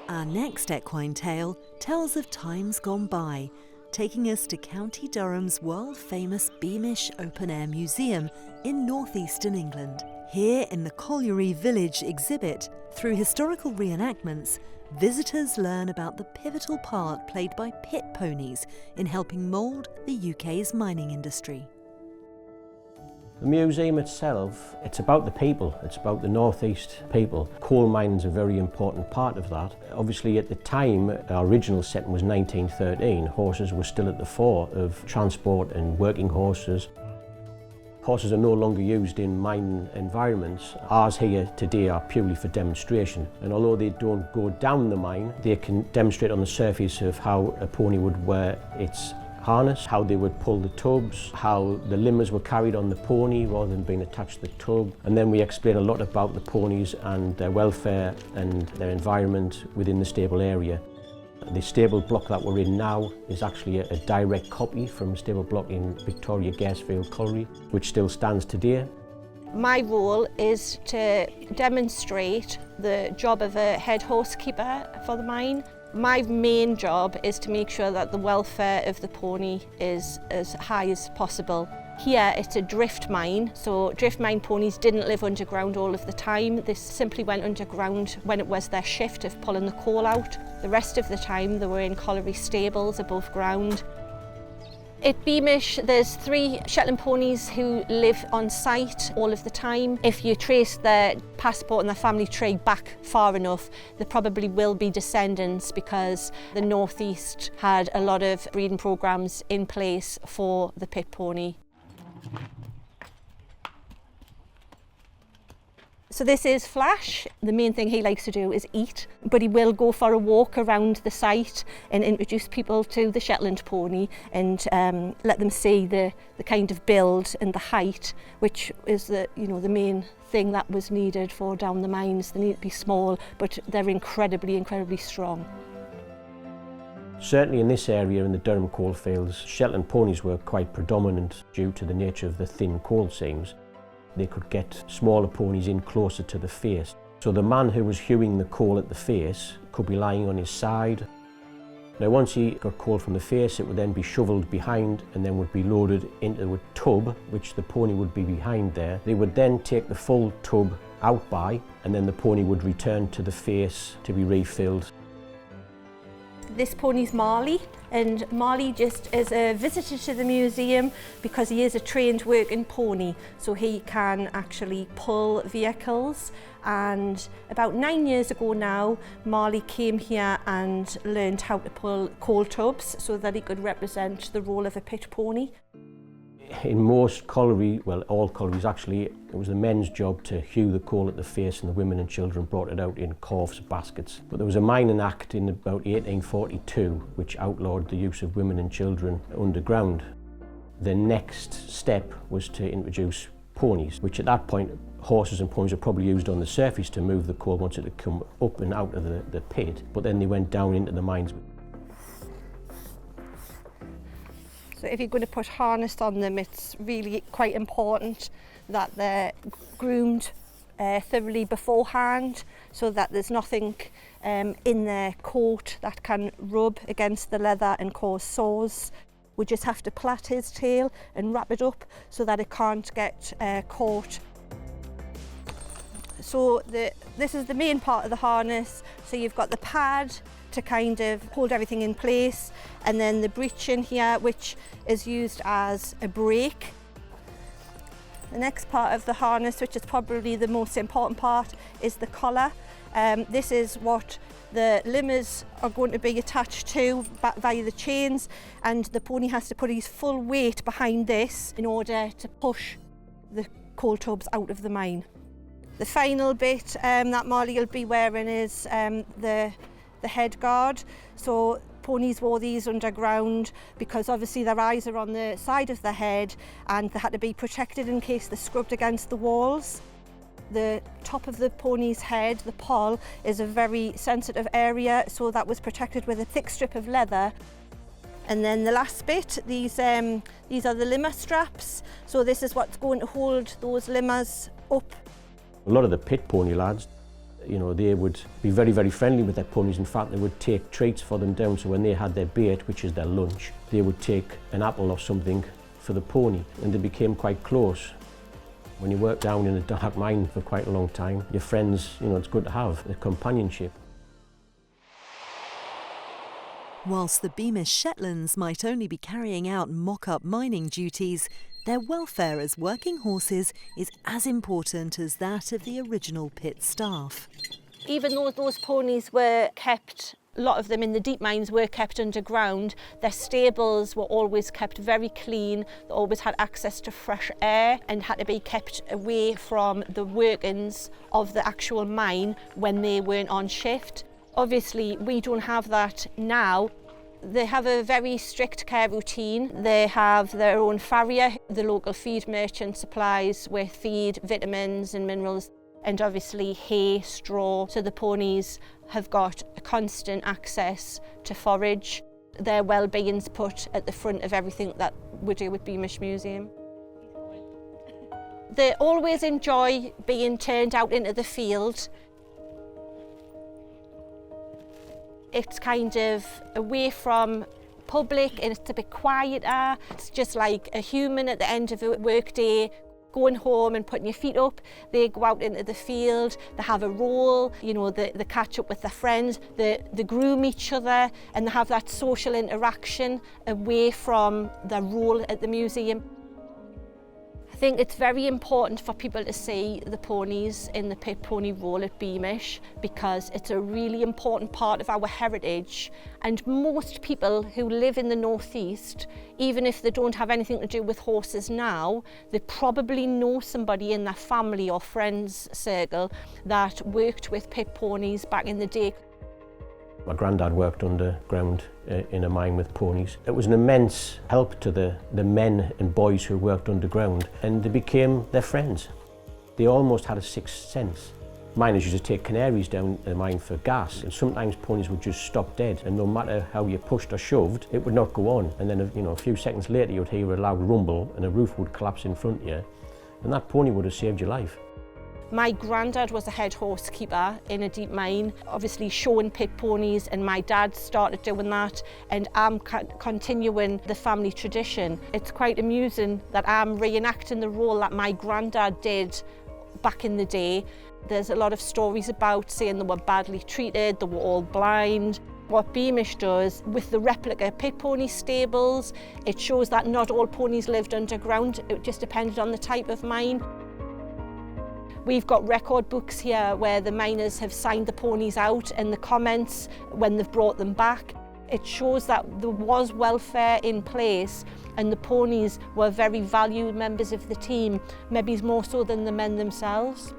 Our next equine tale tells of times gone by, taking us to County Durham's world-famous Beamish Open-Air Museum in northeastern England. Here in the Colliery Village exhibit, through historical reenactments, visitors learn about the pivotal part played by pit ponies in helping mould the UK's mining industry. The museum itself, it's about the people, it's about the northeast people. Coal mining's a very important part of that. Obviously at the time, our original setting was 1913, horses were still at the fore of transport and working horses. Horses are no longer used in mining environments. Ours here today are purely for demonstration, and although they don't go down the mine, they can demonstrate on the surface of how a pony would wear its harness, how they would pull the tubs, how the limbers were carried on the pony rather than being attached to the tub. And then we explain a lot about the ponies and their welfare and their environment within the stable area. The stable block that we're in now is actually a direct copy from a stable block in Victoria Garsfield Colliery, which still stands today. My role is to demonstrate the job of a head horsekeeper for the mine. My main job is to make sure that the welfare of the pony is as high as possible. Here it's a drift mine, so drift mine ponies didn't live underground all of the time. They simply went underground when it was their shift of pulling the coal out. The rest of the time they were in colliery stables above ground. At Beamish, there's 3 Shetland ponies who live on site all of the time. If you trace their passport and their family tree back far enough, there probably will be descendants because the North East had a lot of breeding programmes in place for the pit pony. So this is Flash. The main thing he likes to do is eat, but he will go for a walk around the site and introduce people to the Shetland pony and let them see the kind of build and the height, which is the main thing that was needed for down the mines. They need to be small, but they're incredibly strong. Certainly in this area in the Durham coalfields, Shetland ponies were quite predominant due to the nature of the thin coal seams. They could get smaller ponies in closer to the face. So the man who was hewing the coal at the face could be lying on his side. Now once he got coal from the face, it would then be shovelled behind and then would be loaded into a tub, which the pony would be behind there. They would then take the full tub out by, and then the pony would return to the face to be refilled. This pony's Marley, and Marley just is a visitor to the museum because he is a trained working pony, so he can actually pull vehicles. And about 9 years ago now, Marley came here and learned how to pull coal tubs so that he could represent the role of a pit pony. In most collieries, well all collieries actually, it was the men's job to hew the coal at the face and the women and children brought it out in corfs, baskets. But there was a mining act in about 1842 which outlawed the use of women and children underground. The next step was to introduce ponies, which at that point horses and ponies were probably used on the surface to move the coal once it had come up and out of the pit, but then they went down into the mines. So if you're going to put harness on them, it's really quite important that they're groomed thoroughly beforehand so that there's nothing in their coat that can rub against the leather and cause sores. We just have to plait his tail and wrap it up so that it can't get caught. So this is the main part of the harness. So you've got the pad to kind of hold everything in place, and then the breeching here, which is used as a brake. The next part of the harness, which is probably the most important part, is the collar. This is what the limbers are going to be attached to via the chains, and the pony has to put his full weight behind this in order to push the coal tubs out of the mine. The final bit that Marley will be wearing is the head guard. So ponies wore these underground because obviously their eyes are on the side of the head and they had to be protected in case they scrubbed against the walls. The top of the pony's head, the poll, is a very sensitive area, so that was protected with a thick strip of leather. And then the last bit, these are the limmer straps. So this is what's going to hold those limbers up. A lot of the pit pony lads, You know, they would be very, very friendly with their ponies. In fact, they would take treats for them down, so when they had their bait, which is their lunch, they would take an apple or something for the pony, and they became quite close. When you work down in a dark mine for quite a long time, your friends, you know, it's good to have a companionship. Whilst the Beamish Shetlands might only be carrying out mock-up mining duties, their welfare as working horses is as important as that of the original pit staff. Even though those ponies were kept, a lot of them in the deep mines were kept underground, their stables were always kept very clean, they always had access to fresh air and had to be kept away from the workings of the actual mine when they weren't on shift. Obviously, we don't have that now. They have a very strict care routine. They have their own farrier. The local feed merchant supplies with feed, vitamins and minerals, and obviously hay, straw. So the ponies have got a constant access to forage. Their well-being's put at the front of everything that we do with Beamish Museum. They always enjoy being turned out into the field. It's kind of away from public and it's a bit quieter. It's just like a human at the end of a work day, going home and putting your feet up. They go out into the field, they have a role, you know, they catch up with their friends, they groom each other, and they have that social interaction away from their role at the museum. I think it's very important for people to see the ponies in the pit pony role at Beamish because it's a really important part of our heritage, and most people who live in the northeast, even if they don't have anything to do with horses now, they probably know somebody in their family or friends circle that worked with pit ponies back in the day. My granddad worked underground in a mine with ponies. It was an immense help to the men and boys who worked underground, and they became their friends. They almost had a sixth sense. Miners used to take canaries down the mine for gas, and sometimes ponies would just stop dead, and no matter how you pushed or shoved, it would not go on. And then, you know, a few seconds later you'd hear a loud rumble and a roof would collapse in front of you, and that pony would have saved your life. My granddad was a head horse keeper in a deep mine, obviously showing pit ponies, and my dad started doing that, and I'm continuing the family tradition. It's quite amusing that I'm reenacting the role that my granddad did back in the day. There's a lot of stories about saying they were badly treated, they were all blind. What Beamish does with the replica pit pony stables, it shows that not all ponies lived underground, it just depended on the type of mine. We've got record books here where the miners have signed the ponies out and the comments when they've brought them back. It shows that there was welfare in place and the ponies were very valued members of the team, maybe more so than the men themselves.